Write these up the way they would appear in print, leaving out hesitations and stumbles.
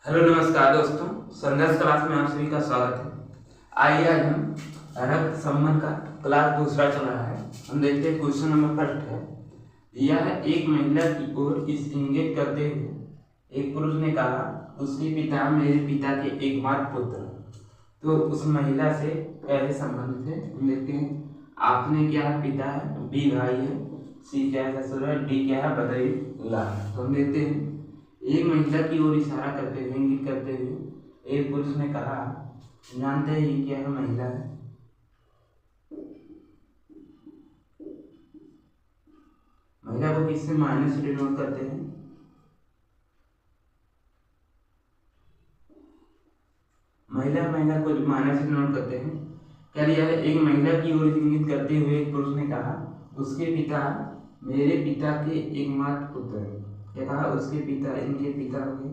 Hello नमस्कार दोस्तों, संघर्ष क्लास में आप सभी का स्वागत है। आइए आज हम रक्त संबंध का क्लास दूसरा चल रहा है। हम देखते हैं क्वेश्चन नंबर फर्स्ट है। यह एक महिला की ओर इंगित करते हुए एक पुरुष ने कहा, उसके पिता मेरे पिता के एकमात्र पुत्र। तो उस महिला से कैसे संबंधित है हम देखते हैं। आपने क्या है, पिता है, बी भाई है, सी क्या है, ससुर है, डी क्या है, बदई लाल। तो हम देखते हैं एक महिला की ओर इशारा करते हुए इंगित करते हुए एक पुरुष ने कहा, जानते हैं ये क्या है, महिला है। महिला को किससे माइनस से डिनोट करते हैं? महिला को माइनस से डिनोट करते हैं। क्या दिया है? एक महिला की ओर इंगित करते हुए एक पुरुष ने कहा, उसके पिता मेरे पिता के एकमात्र पुत्र है। क्या कहा? उसके पिता, इनके पिता हो गए,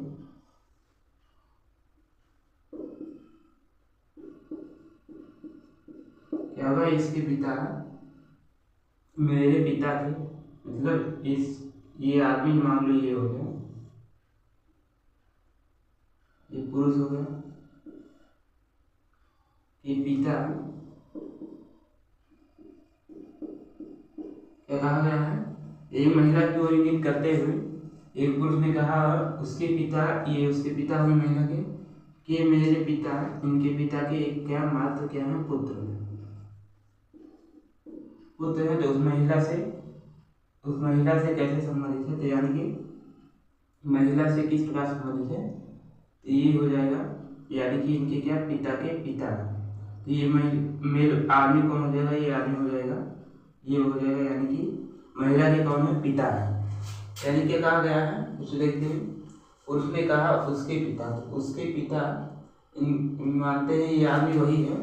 क्या होगा, इसके पिता मेरे पिता के, मतलब ये आदमी मान लो, ये हो गया, ये पुरुष हो गया, ये पिता, क्या कहा गया है? एक महिला की ओर इंगित करते हुए एक पुरुष ने कहा, उसके पिता, ये उसके पिता हुए महिला के मेरे पिता, इनके पिता के एक क्या मात्र क्या है, पुत्र है। पुत्र है तो उस महिला से कैसे संबंधित है? तो यानी कि महिला से किस प्रकार संबंधित है? तो ये हो जाएगा, यानी कि इनके क्या, पिता के पिता। तो ये मेल आदमी कौन हो जाएगा? ये आदमी हो जाएगा, ये हो जाएगा, यानी कि महिला के कौन है, पिता है। यानी क्या कहा गया है उसे देखते हैं। उसने कहा उसके पिता, तो उसके पिता मानते हैं ये आदमी वही है,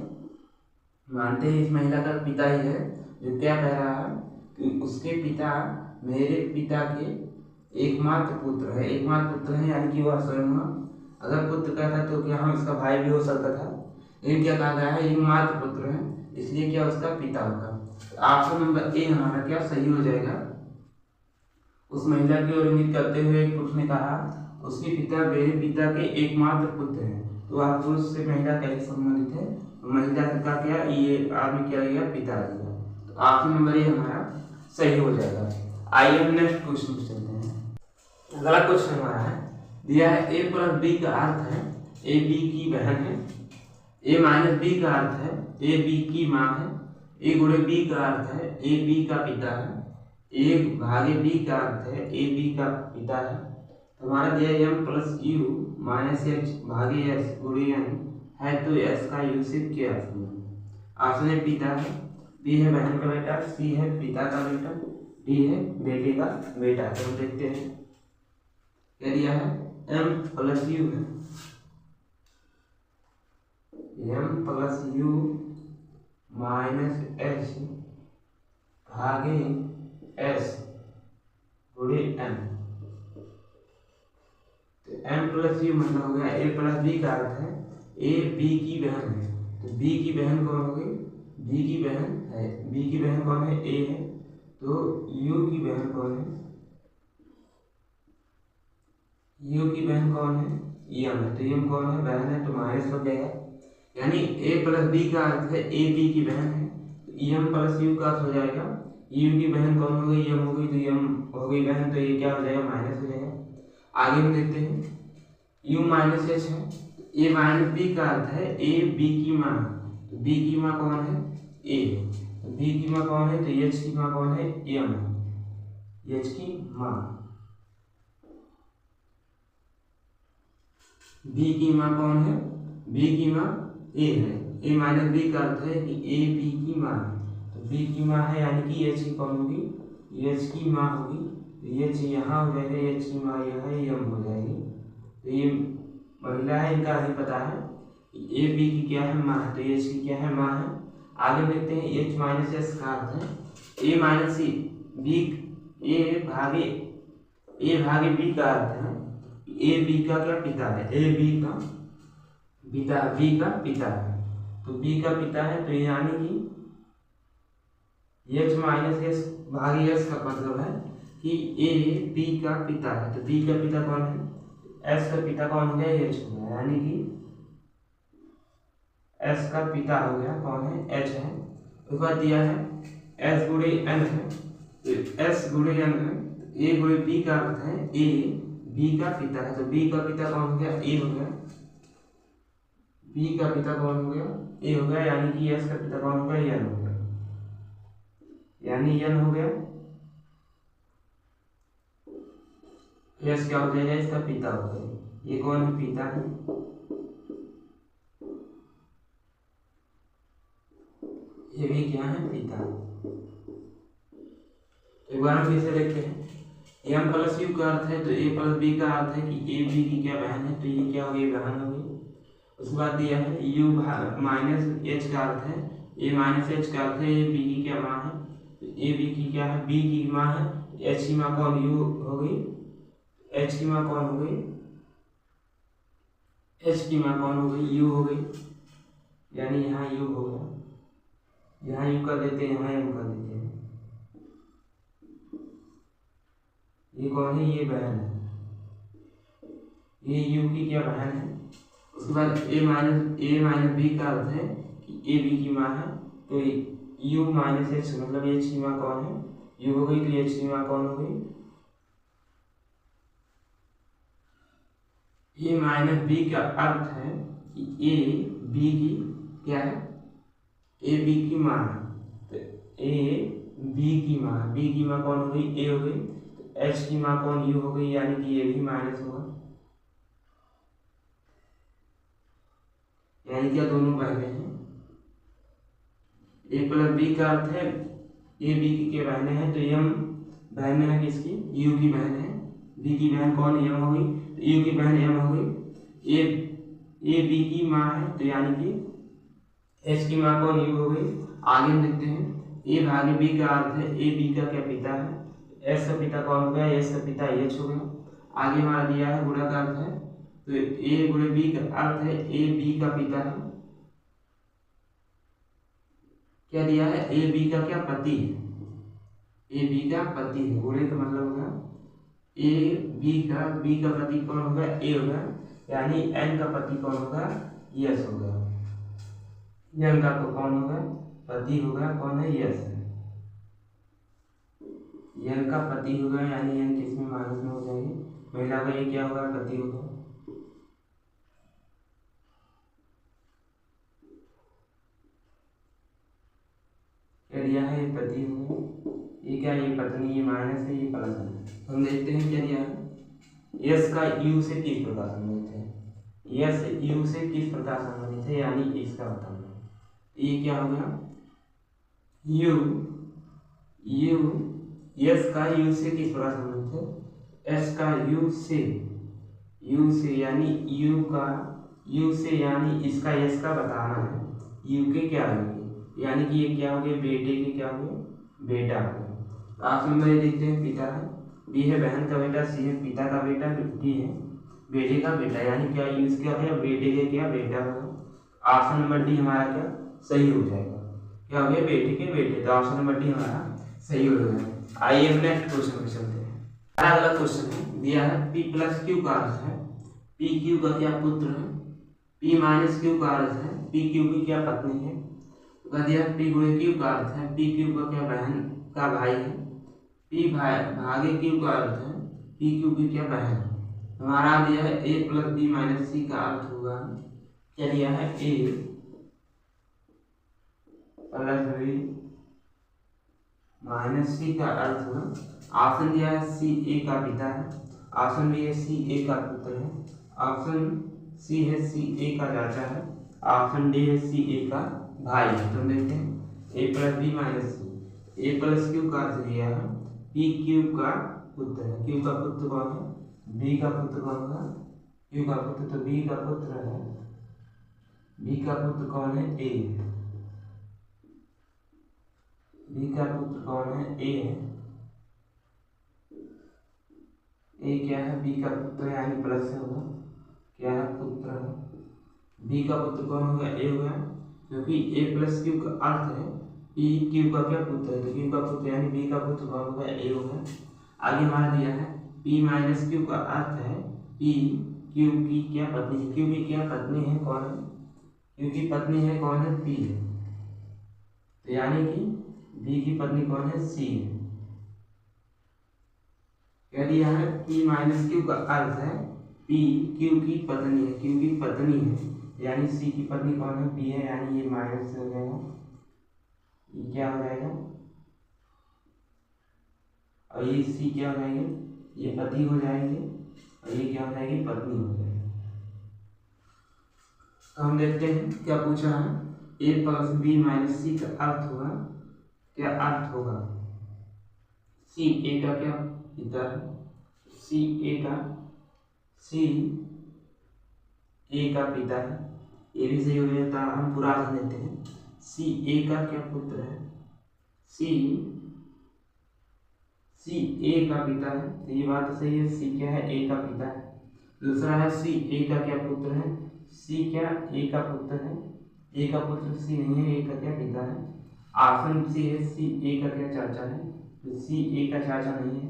मानते हैं इस महिला का पिता ही है, जो क्या कह रहा है कि उसके पिता मेरे पिता के एकमात्र पुत्र है। एकमात्र पुत्र है यानी कि वह स्वयं, अगर पुत्र कहता तो क्या हम इसका भाई भी हो सकता था, लेकिन क्या कहा गया है, एकमात्र पुत्र है, इसलिए क्या उसका पिता होगा। ऑप्शन नंबर ए हमारा क्या सही हो जाएगा। उस महिला की ओर इंगित करते हुए एक पुरुष ने कहा, उसके पिता मेरे पिता के एकमात्र पुत्र है। तो वह पुरुष से महिला कैसे संबंधित है? महिला का क्या, ये आदमी क्या रहेगा, पिता रहेगा। तो ऑप्शन नंबर ए हमारा सही हो जाएगा। आइए हम नेक्स्ट क्वेश्चन पे चलते हैं। अगला क्वेश्चन हमारा है, दिया है ए प्लस बी का अर्थ है ए बी की बहन है, ए माइनस बी का अर्थ है ए बी की माँ है, ए गुणे बी का अर्थ है ए बी का पिता है, ए भागे बी का अर्थ है ए बी का पिता है। तो हमारा दिया M plus U minus H भागे एस गुणे एन है, तो एस का यूसेफ क्या है? ऑप्शन ए पिता है, बी है बहन का बेटा, सी है पिता का बेटा, डी है बेटे का बेटा। तो हम देखते हैं क्या दिया है, एम प्लस यू है, M plus U minus H भागे एस गुणे एन। तो एम प्लस यू मतलब हो गया ए प्लस बी का अर्थ है ए बी की बहन है। तो बी की बहन कौन हो गई? बी की बहन है, बी की बहन कौन है? ए है। तो यू की बहन कौन है? यू की बहन कौन है? यम है। तो यम कौन है? बहन है, तो माइनस हो जाएगा, यानी ए प्लस बी का अर्थ है ए बी की बहन है। तो यम प्लस यू का अर्थ हो जाएगा यू की बहन कौन हो गई? यम हो गई, तो यम हो गई बहन, तो ये क्या हो जाएगा? माइनस हो जाएगा। आगे हम देखते हैं, यू माइनस एच है, ए माइनस बी का अर्थ है ए बी की माँ। तो बी की माँ कौन है? ए। तो बी की माँ कौन है? तो एच की माँ कौन है? एम है, एच की माँ। बी की माँ कौन है? बी की माँ ए है, ए माइनस बी का अर्थ है कि ए बी की माँ है। तो बी की माँ है यानी कि एच की कौन होगी? एच की माँ होगी। तो एच यहाँ हो जाएगा, एच की माँ यह है, एम हो जाएगी। तो ये महिला है, इनका ही पता है ए बी की क्या है? माँ है, तो एच की क्या है? माँ है। आगे देखते हैं, एच माइनस एस का अर्थ है ए माइनस सी बी, ए भागे बी का अर्थ है ए बी का क्या? पिता है, ए बी का पिता, बी का पिता है। तो बी का पिता है, तो यानी कि एच माइनस एस भागे एस का मतलब है कि ए बी का पिता है। तो बी का पिता कौन है? एस का पिता कौन हो गया, एच हो गया, यानी कि एस का पिता हो गया कौन है, एच है। उसके बाद दिया है एस गुणे एन है, तो एस गुणे एन है, ए गुणे बी का अर्थ है ए बी का पिता है, तो बी का पिता कौन हो गया, ए हो गया, बी का पिता कौन हो गया, ए हो गया, यानी कि एस का पिता कौन हो गया, एन हो गया, यानी एन हो गया, एस क्या हो जाएगा, इसका पिता हो गया, ये कौन है, पिता है, ये भी क्या है, पिता। एक बार हम फिर से देखते हैं, एम प्लस यू का अर्थ है तो ए प्लस बी का अर्थ है कि ए बी की क्या बहन है, तो ये क्या हो गई, बहन हो गई। उसके बाद दिया है यू माइनस एच का अर्थ है, ए माइनस एच का अर्थ है ए बी की क्या माँ है, तो ए बी की क्या है, बी की माँ है, एच की माँ कौन, यू हो गई, एच की माँ कौन हो गई, एच की माँ कौन हो गई, यू हो गई, यानी यहाँ यू हो गया, यहाँ यू कर देते हैं, यहाँ एम कर देते हैं, ये कौन है, ये बहन है, ये यू की क्या बहन है। उसके बाद ए माइनस बी का अर्थ है कि ए बी की माँ है, तो यू माइनस एच मतलब एच की माँ कौन है, यू हो गई, तो एच की माँ कौन हो गई, ए माइनस बी का अर्थ है कि ए बी की क्या है, ए बी की माँ है, तो ए बी की माँ, बी की माँ कौन हो गई, ए हो गई, तो एच की माँ कौन, यू हो गई, यानी कि ये भी माइनस होगा, यानी क्या दोनों बहने हैं। ए प्लस बी का अर्थ है ए बी की के बहने हैं, तो एम बहन है किसकी, यू की बहन है, बी की बहन कौन, एम हो गई, तो यू की बहन एम हो गई, ए बी की माँ है, तो यानी कि एच की माँ कौन, यू हो गई। आगे हम देखते हैं ए भागे बी का अर्थ है ए बी का क्या पिता है, एस का पिता कौन हो गया, एस का पिता एच हो गया। आगे हमारा दिया है गुणा का अर्थ है, तो ए गुणे बी का अर्थ है ए बी का पिता है, क्या दिया है, ए बी का क्या पति है, ए बी का पति है, गुणे का मतलब होगा ए बी का पति कौन होगा, ए होगा, यानी एन का पति कौन होगा, यस होगा, एन का कौन होगा, पति होगा, कौन है, यस है, एन का पति होगा, यानी एन किसमें माइनस में हो जाएगी, महिला का ये क्या होगा, पति होगा। क्या दिया है, ये पति होगा, ये क्या, ये पत्नी, ये माइनस है, ये प्लस है। हम देखते हैं क्या दिया है, यस का यू से किस प्रकार संबंधित है, यस यू से किस प्रकार संबंधित है, यानी इसका बताना। ये क्या हो गया, यू यस का यू से किस प्रकार संबंधित है, एस का यू से यानी यू से यानी इसका यस का बताना है, यू के क्या होंगे, यानी कि ये क्या हो गए, बेटे के क्या हो गए, बेटा हो गए। आप नंबर ये देखते हैं, पिता है, बी है बहन का बेटा, सी है पिता का बेटा, डी है बेटे का बेटा, यानी क्या यूज क्या है, बेटे के क्या बेटा होगा। ऑप्शन नंबर डी हमारा क्या सही हो जाएगा, क्या हो गया, बेटे के बेटे, तो ऑप्शन नंबर डी हमारा सही हो जाएगा। आइए हम नेक्स्ट क्वेश्चन पे चलते हैं। अगला क्वेश्चन है, दिया है पी प्लस क्यू का अर्थ है, पी क्यू का क्या पुत्र है, पी माइनस क्यू का अर्थ है पी क्यू की क्या पत्नी है, दिया पी गुणे क्यू का अर्थ है पी क्यू का क्या बहन का भाई है, पी भागे क्यू का अर्थ है पी क्यू की क्या बहन है। हमारा दिया है ए प्लस बी माइनस सी का अर्थ होगा, क्या दिया है, ए प्लस बी माइनस सी का अर्थ होगा। ऑप्शन दिया है सी ए का पिता है, ऑप्शन बी है सी ए का पुत्र है, ऑप्शन सी है सी ए का चाचा है, ऑप्शन डी है सी ए का भाई है। तो देखते हैं ए प्लस बी माइनस सी, ए प्लस क्यू का अर्थ दिया है पी क्यू का पुत्र है, क्यू का पुत्र कौन है, बी का पुत्र कौन होगा, क्यू का पुत्र, तो बी का पुत्र है, बी का पुत्र कौन है, ए, बी का पुत्र कौन है, ए है, ए क्या है, बी का पुत्र यानी प्लस से होगा, क्या है, पुत्र है, बी का पुत्र कौन होगा, ए होगा, क्योंकि ए प्लस क्यू का अर्थ है पी क्यू का क्या पुत्र है, तो क्यू का पुत्र यानी बी का पुत्र कौन होगा, ए होगा। आगे हमारा दिया है पी माइनस क्यू का अर्थ है पी क्यू की क्या पत्नी है, क्यू की क्या पत्नी है कौन है, क्यू की पत्नी है कौन है, पी है। तो यानी कि बी की पत्नी कौन है, सी है। कह दिया है पी माइनस क्यू का अर्थ है पी क्यू की पत्नी है, क्यू की पत्नी है यानी सी की पत्नी कौन है, पी है, यानी ये माइनस हो जाएगा, ये क्या हो जाएगा, और ये सी क्या हो जाएंगे, ये पति हो जाएंगे, और ये क्या हो जाएगी, पत्नी हो जाएगी। तो हम देखते हैं क्या पूछा है, ए प्लस बी माइनस सी का अर्थ होगा, क्या अर्थ होगा, सी ए का क्या पिता है, सी ए का पिता है, ये भी सही हो जाता है। हम पूरा लिख लेते हैं, सी ए का क्या पुत्र है, सी ए का पिता है, तो ये बात तो सही है, सी क्या है, ए का पिता है। दूसरा है सी ए का क्या पुत्र है, सी क्या ए का पुत्र है, ए का पुत्र सी नहीं है, ए का क्या पिता है। ऑप्शन सी है, सी ए का क्या चाचा है, तो सी ए का चाचा नहीं है,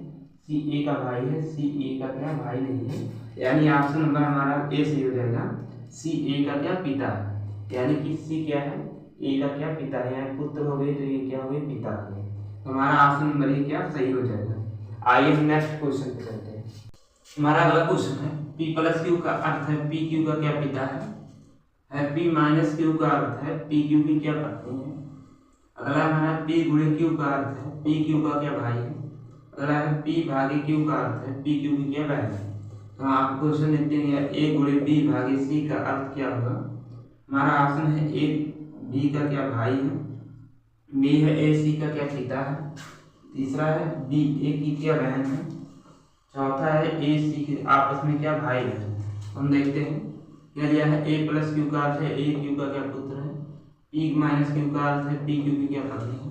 सी ए का भाई है, सी ए का क्या भाई नहीं है, यानी ऑप्शन नंबर हमारा ए सही हो जाएगा, सी ए का क्या पिता है, यानी कि सी क्या है, ए का क्या पिता है, यानी पुत्र हो गए तो ये क्या हो गए, पिता हो गए। हमारा ऑप्शन नंबर ए क्या सही हो जाएगा। आइए हम नेक्स्ट क्वेश्चन पे चलते हैं। हमारा अगला क्वेश्चन है पी प्लस क्यू का अर्थ है पी क्यू का क्या पिता है पी माइनस क्यू का अर्थ है पी क्यू की क्या पत्नी है। अगला हमारा पी गुणे क्यू का अर्थ है पी क्यू का क्या भाई है। अगला है पी भागे क्यू का अर्थ है पी क्यू की क्या बहन है। तो आप क्वेश्चन देखते हैं, ए गुणे बी भागे सी का अर्थ क्या होगा। हमारा ऑप्शन है ए बी का क्या भाई है, बी है ए सी का क्या पिता है, तीसरा है बी ए की क्या बहन है, चौथा है ए सी के आपस में क्या भाई है। हम देखते हैं क्या दिया है, ए प्लस क्यू का अर्थ है ए क्यू का क्या पुत्र है, पी माइनस क्यू का अर्थ है पी क्यू की क्या पत्नी है,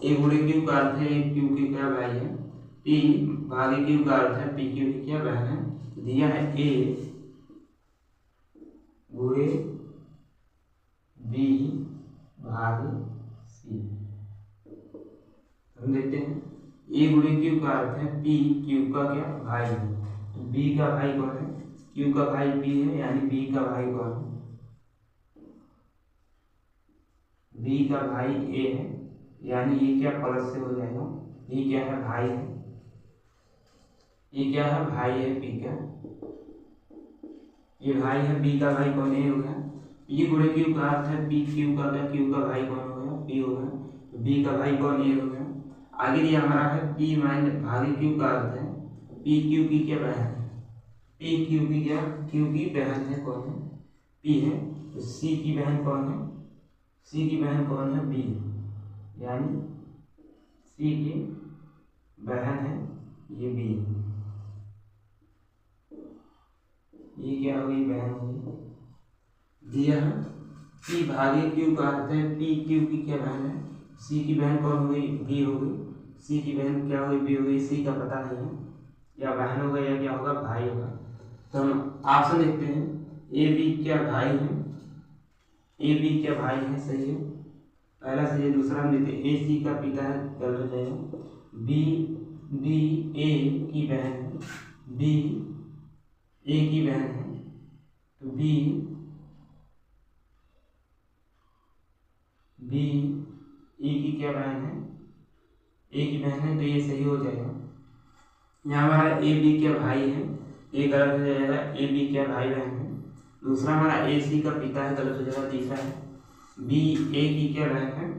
ए गुणे क्यू का अर्थ है ए क्यू की क्या भाई है, पी भागे क्यू का अर्थ है पी क्यू की क्या बहन है। दिया है ए गुणे बी भागे सी। हम देखते हैं ए गुणे क्यू का अर्थ है पी क्यू का क्या भाई है, तो बी का भाई कौन है, क्यू का भाई पी है, यानी बी का भाई कौन है, बी का भाई ए है, यानी ये क्या प्लस से हो जाएगा, ये क्या है भाई है, ये क्या है भाई है पी का, ये भाई है, बी का भाई कौन, ए हो गया। पी गुणे क्यू का अर्थ है पी क्यू का क्या, क्यू का भाई कौन हो गया, पी हो गया, तो बी का भाई कौन, ए हो गया। आगे दिया हमारा है पी माइनस भागे क्यू का अर्थ है पी क्यू की क्या बहन है, पी क्यू की क्या, क्यू की बहन है कौन है, पी है, तो सी की बहन कौन है, सी की बहन कौन है, बी, यानी सी की बहन है ये बी, ये क्या हुई, बहन हुई। दिया है पी भागे क्यू का अर्थ है पी क्यू की क्या बहन है, सी की बहन कौन हुई, बी हो गई, सी की बहन क्या हुई, बी हो गई, सी का पता नहीं है, या बहन होगा या क्या होगा, भाई होगा। तो हम ऑप्शन देखते हैं, ए बी क्या भाई है, ए बी क्या भाई है, सही है, पहला सही है। दूसरा हम देखते हैं ए सी का पिता है, गलत हो जाएगा, बी ए की बहन है, बी ए की बहन है, तो बी ए की क्या बहन है, ए की बहन है, तो ये सही हो जाएगा। यहाँ हमारा ए बी क्या भाई है, ये गलत हो जाएगा, ए बी क्या भाई बहन है। दूसरा हमारा ए सी का पिता है, गलत हो जाएगा। तीसरा है बी ए की क्या बहन है,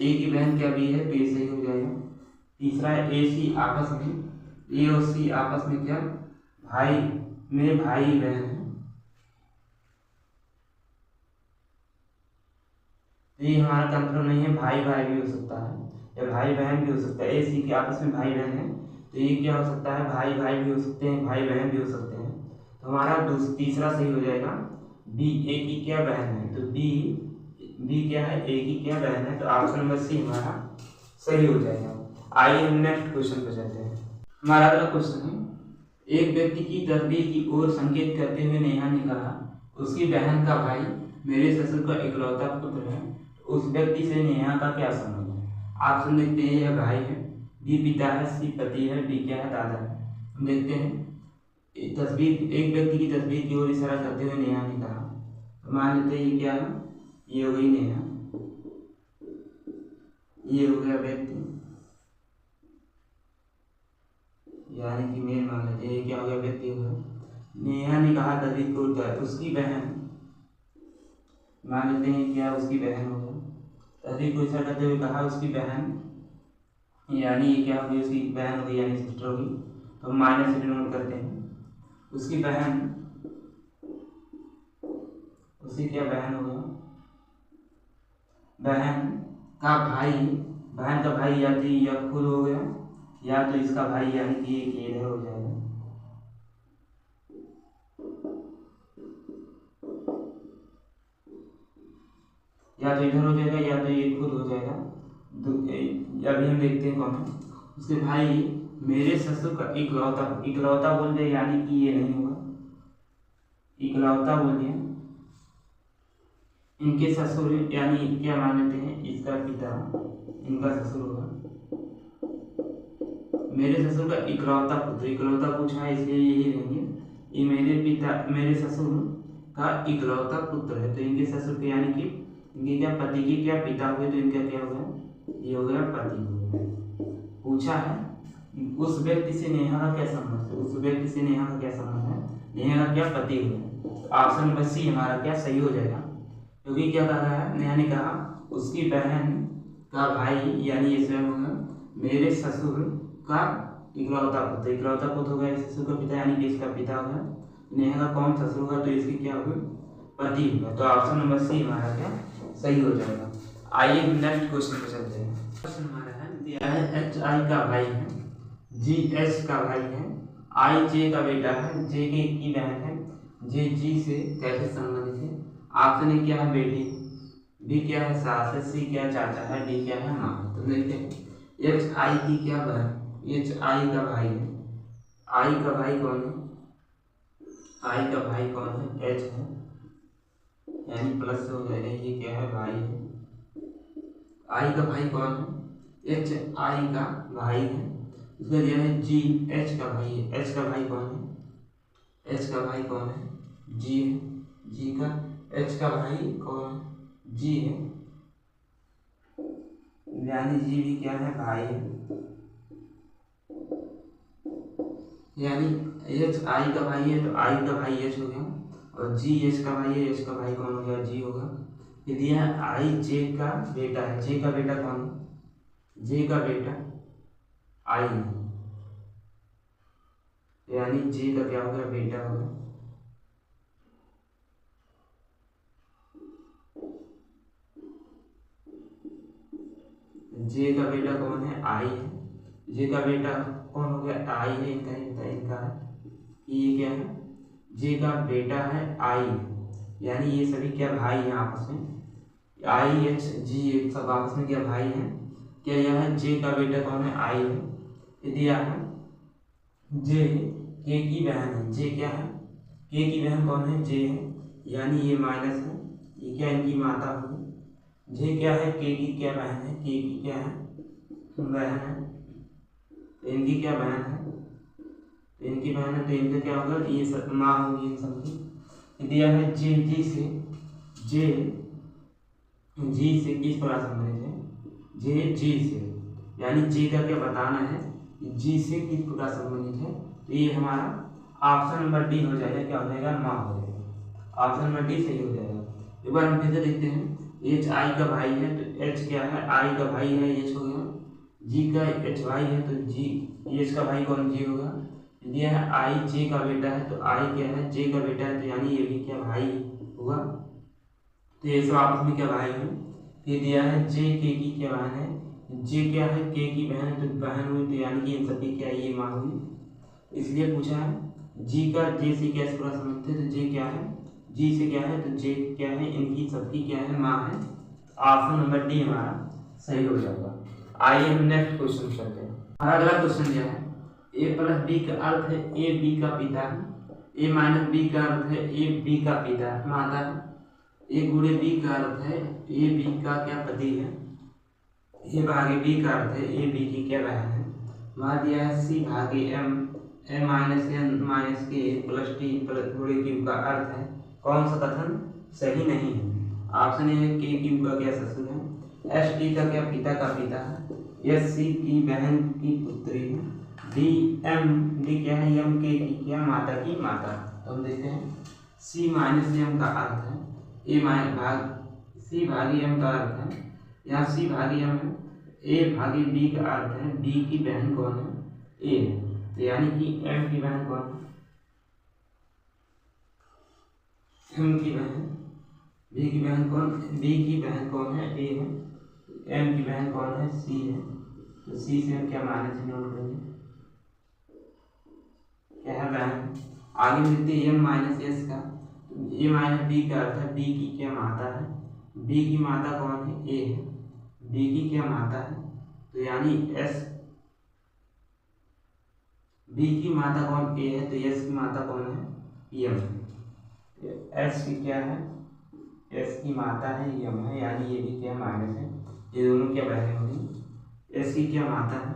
ए की बहन क्या बी है, तो ये सही हो जाएगा। तीसरा है ए सी आपस में, ए और सी आपस में क्या भाई में भाई बहन है, ये हमारा कंफर्म नहीं है, भाई भाई भी हो सकता है या भाई बहन भी हो सकता है। ए सी के आपस में भाई बहन है, तो ये क्या हो सकता है, भाई भाई भी हो सकते हैं, भाई बहन भी हो सकते हैं। तो हमारा तीसरा सही हो जाएगा, बी ए की क्या बहन है, तो बी क्या है, ए की क्या बहन है, तो ऑप्शन नंबर सी हमारा सही हो जाएगा। आइए हम नेक्स्ट क्वेश्चन पे चलते हैं। हमारा अगला क्वेश्चन है, एक व्यक्ति की तस्वीर की ओर संकेत करते हुए नेहा ने कहा, उसकी बहन का भाई मेरे ससुर का इकलौता पुत्र है, उस व्यक्ति से नेहा का क्या संबंध है। ऑप्शन देखते हैं, यह भाई है, बी पिता है, सी पति है, डी क्या है दादा है। हम देखते हैं तस्वीर, एक व्यक्ति की तस्वीर की ओर इशारा करते हुए नेहा ने कहा। तो मान लेते हैं ये क्या है, ये हो गई नेहा, ये हो गया व्यक्ति यानी कि मेल मान लेते हैं, ये क्या हो गया, व्यक्ति हो गया। नेहा ने कहा तस्वीर को उल्टा, उसकी बहन, मान लेते हैं क्या, उसकी बहन हो गया। तस्वीर को इशारा करते हुए कहा उसकी बहन, यानी ये क्या होगी, उसकी बहन होगी यानी सिस्टर होगी। तो माइनस से नोट करते हैं, उसकी बहन, उसकी क्या बहन हो गया, बहन का भाई, बहन का भाई या तो यह खुद हो गया या तो इसका भाई यानी कि ये इधर हो जाएगा। या तो इधर हो जाएगा या तो ये खुद हो जाएगा। अभी हम देखते हैं कौन है। उसके भाई मेरे ससुर का इकलौता, इकलौता बोल दे यानी कि ये नहीं होगा, इकलौता बोल दिया। इनके ससुर यानी क्या मान लेते हैं, इसका पिता, इनका ससुर होगा। मेरे ससुर का इकलौता पुत्र, इकलौता पूछा है इसलिए यही रहेंगे। ये मेरे पिता, मेरे ससुर का इकलौता पुत्र है, तो इनके ससुर के यानी कि इनके क्या पति की क्या पिता हुए, तो इनका क्या हो गया, ये हो गया पति हो गया। पूछा है उस व्यक्ति से नेहा का क्या संबंध है, उस व्यक्ति से नेहा का क्या संबंध है, नेहा का क्या पति हुआ। ऑप्शन नंबर सी हमारा क्या सही हो जाएगा, क्योंकि क्या कह रहा है, नेहा ने कहा उसकी बहन का भाई यानी ये स्वयं होगा मेरे ससुर का इकलौता पुत्र, इकलौता पुत्र होगा ससुर का पिता यानी कि इसका पिता होगा। नेहा का कौन ससुर होगा, तो इसकी क्या होगा, पति होगा। तो ऑप्शन नंबर सी हमारा क्या सही हो जाएगा। आइए नेक्स्ट क्वेश्चन पे चलते हैं। क्वेश्चन हमारा है दिया है एच आई का भाई है, जी एच का भाई है, आई जे का बेटा है, जे के की बहन है, जे जी से कैसे संबंधित है। ऑप्शन ए क्या है बेटी, बी क्या है सास, सी क्या चाचा है, डी क्या है माँ। तो देखते हैं एच आई की क्या बहन, एच आई का भाई है, आई का भाई कौन है, आई का भाई कौन है, एच है यानी प्लस हो जाएगा, ये क्या है भाई है। आई का भाई कौन है, एच आई का भाई है, उसका दिया है जी एच का भाई है। एच का भाई कौन है, एच का भाई कौन है, जी है, जी का एच का भाई कौन है, जी है यानी जी भी क्या है भाई है, यानी एच आई का भाई है तो आई का भाई एच हो गया, और जी एच का भाई है, एच का भाई कौन हो गया, जी होगा। फिर दिया है आई जे का बेटा है, जे का बेटा कौन है, जे का बेटा आई है यानी जे का क्या हो गया, बेटा हो गया। जे का बेटा कौन है, आई है, जे का बेटा कौन हो गया, आई है, इनका है कि ये क्या है, जे का बेटा है आई यानी ये सभी क्या भाई हैं आपस में, आई एच जी सब आपस में क्या भाई हैं। क्या यह है जे का बेटा कौन है, आई है। ये दिया है जे के की बहन है, जे क्या है, के की बहन कौन है, जे है यानी ये माइनस है, ये क्या इनकी माता होगी। जे क्या है, के की क्या बहन है, के की क्या है बहन है, तो इनकी क्या बहन है, तो इनकी बहन है तो इनका क्या होगा, ये सब माँ होगी इन सबकी। दिया है जे जी से, जे जी से किस प्रकार संबंधित है, जे जी से यानी जे का क्या बताना है, जी से किस प्रकार संबंधित है। तो ये हमारा ऑप्शन नंबर डी हो जाएगा, क्या हो जाएगा, माँ हो जाएगा। ऑप्शन नंबर डी सही हो जाएगा। एक बार हम फिर से देखते हैं, एच आई का भाई है तो एच क्या है, आई का भाई है, एच हो गया। जी का एच भाई है तो जी, एच का भाई कौन, जी होगा। दिया है आई जे का बेटा है तो आई क्या है, जे का बेटा है तो यानी ये भी क्या भाई होगा। तो ये सब आपस में क्या भाई है। फिर दिया है जे के की क्या बहन है, जे क्या है, के की बहन है तो बहन हुई तो यानी कि इन सबकी क्या ये माँ हुई। इसलिए पूछा है जी का जे से क्या पूरा समझते हैं, तो जे क्या है, जी से क्या है तो जे क्या है, इनकी सबकी क्या है माँ है। ऑप्शन नंबर डी हमारा सही हो जाएगा। आइए हम नेक्स्ट क्वेश्चन करते हैं। हमारा अगला क्वेश्चन दिया है ए प्लस बी का अर्थ है ए बी का पिता है, ए माइनस बी का अर्थ है ए बी का पिता माता है, ए गुणे बी का अर्थ है ए बी का क्या पति है, ए भागे बी का अर्थ है ए बी की क्या बहन है। वहाँ दिया है सी भागे M m minus n minus K plus T plus पूरे क्यूब का अर्थ है कौन सा कथन सही नहीं है। ऑप्शन ए है के क्यूब का क्या ससुर है, एस टी का क्या पिता का पिता है, एस सी की बहन की पुत्री है, डी क्या है एम के की क्या माता की माता। तो हम देखते हैं सी माइनस एम का अर्थ है ए भाग सी भागी एम का अर्थ है, यहाँ सी भागी एम है, ए भागी बी का अर्थ है बी की बहन कौन है ए है, तो यानी कि एम की बहन कौन है एम की बहन, बी की बहन कौन, बी की बहन कौन है ए है, एम की बहन कौन है सी है। तो सी से हम क्या माइनस नोट करेंगे क्या है बहन। आगे मिलते एम माइनस एस का, ए माइनस बी का अर्थ है बी की क्या माता है, बी की माता कौन है ए है, बी की क्या माता है, तो यानी एस बी की माता कौन ए है तो एस की माता कौन है एम, एस की क्या है एस की माता है एम है, यानी ये भी क्या माइनस है, ये दोनों क्या बहनें होंगी, एस की क्या माता है।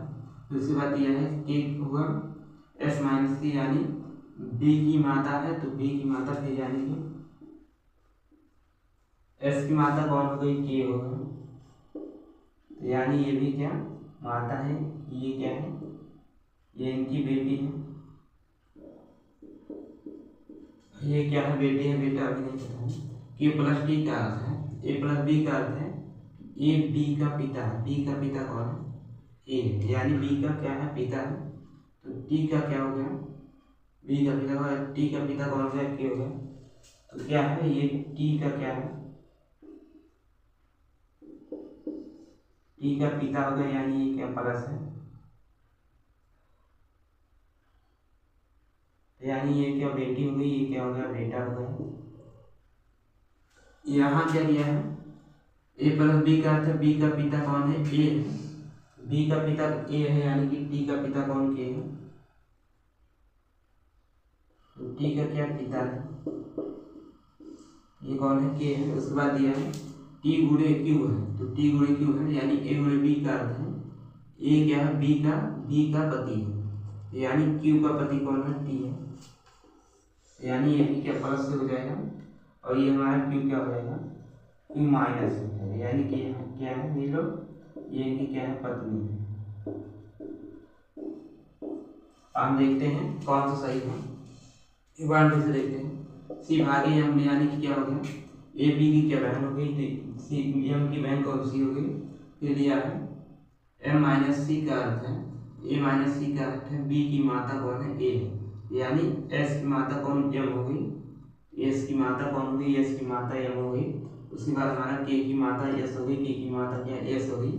दूसरी बात यह है कि हुआ एस माइनस की यानी बी की माता है तो बी की माता फिर यानी कि एस की माता कौन हो गई के हो गई, तो यानी ये भी क्या माता है, ये क्या है ये इनकी बेटी है, ये क्या है बेटी है बेटा अभी नहीं पता है। ए प्लस टी का अर्थ है ए प्लस बी का अर्थ है ए बी का पिता है, बी का पिता कौन है ए, यानी बी का क्या है पिता है, तो टी का क्या हो गया बी का पिता का, टी का पिता कौन सा के हो गया, तो क्या है ये टी का क्या है टी का पिता हो गया, यानी ये क्या प्लस है, यानी ये क्या बेटी हो गई, ये क्या हो गया बेटा हो गया। यहाँ क्या दिया है ए प्लस बी का अर्थ है बी का पिता कौन है ए है, बी का पिता ए है यानी कि टी का पिता कौन के है, तो टी का क्या पिता है ये कौन है के है। उसके बाद दिया है टी गुणे क्यू है, तो टी गुणे क्यू है यानी ए गुणे बी का अर्थ है ए क्या है बी का पति है, यानी क्यू का पति कौन है टी है, यानी ये भी क्या प्लस से हो जाएगा और ये हमारा क्यू क्या हो जाएगा क्यू माइनस है, यानी कि क्या है ये लोग ये इनकी क्या है पत्नी है। हम देखते हैं कौन सा सही है, एक बार फिर से देखते हैं सी भागे एम यानी कि क्या हो गया ए बी की क्या बहन हो गई, सी एम की बहन कौन सी हो गई, फिर दिया है एम माइनस सी का अर्थ है ए माइनस सी का अर्थ है बी की माता कौन है ए है, यानी एस की माता कौन एम हो गई, एस की माता कौन हो गई एस की माता एम हो गई। उसके बाद हमारा के की माता एस हो गई, के की माता क्या एस हो गई।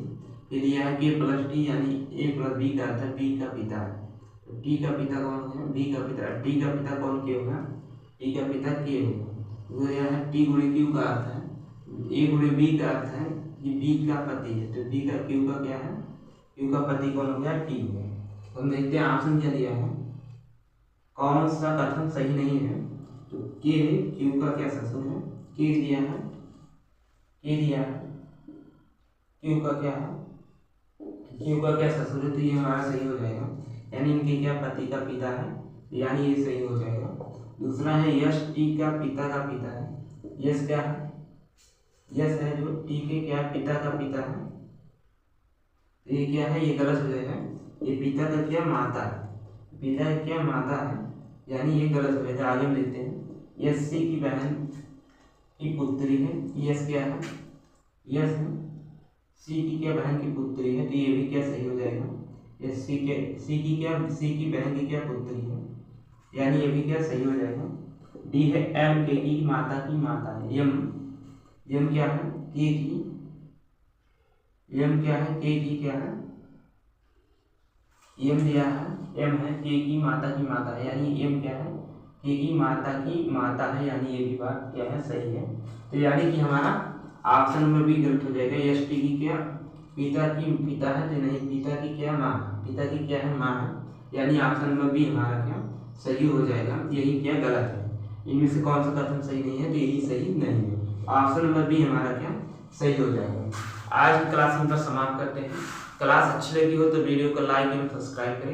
फिर यह है के प्लस टी यानी ए प्लस बी का अर्थ है बी का पिता है, तो टी का पिता कौन है बी का पिता, टी का पिता कौन के होगा टी का पिता के होगा। तो यह है टी गुणे क्यू का अर्थ है ए गुणे बी का अर्थ है कि बी का पति है, तो बी का क्यू का क्या है क्यू का पति कौन हो गया टी है। तो हम देखते हैं ऑप्शन क्या दिया है कौन सा कथन सही नहीं है, तो के क्यू का क्या ससुर है के दिया है के दिया है क्यू का क्या है क्यू का क्या ससुर है, तो ये हमारा सही हो जाएगा, यानी इनके क्या पति का पिता है, यानी ये सही हो जाएगा। दूसरा है यश टी का पिता है, यश क्या है यश है जो टी के क्या पिता का पिता है, तो ये क्या है ये गलत हो जाएगा, ये पिता का क्या माता है, पिता का क्या माता है, यानी ये गलत हो जाएगा। आगे हम देखते हैं यश सी की बहन की पुत्री है, यश क्या है यश है सी की क्या बहन की पुत्री है, तो ये भी क्या सही हो जाएगा, यश सी की बहन की क्या पुत्री है, यानी ये भी क्या सही हो जाएगा। डी है एम के की माता है, एम क्या है के की, एम क्या है के की क्या है एम दिया है एम है के की माता है, यानी एम क्या है के की माता है, यानी ये भी बात क्या है सही है। तो यानी कि हमारा ऑप्शन नंबर भी गलत हो जाएगा, एस टी की क्या पिता है तो नहीं पिता की क्या माँ पिता की क्या है माँ है, यानी ऑप्शन नंबर भी हमारा क्या सही हो जाएगा, यही क्या गलत है। इनमें से कौन सा कथन सही नहीं है, तो यही सही नहीं है, ऑप्शन नंबर भी हमारा क्या सही हो जाएगा। आज की क्लास हम पर समाप्त करते हैं। क्लास अच्छी लगी हो तो वीडियो को लाइक एवं सब्सक्राइब करें।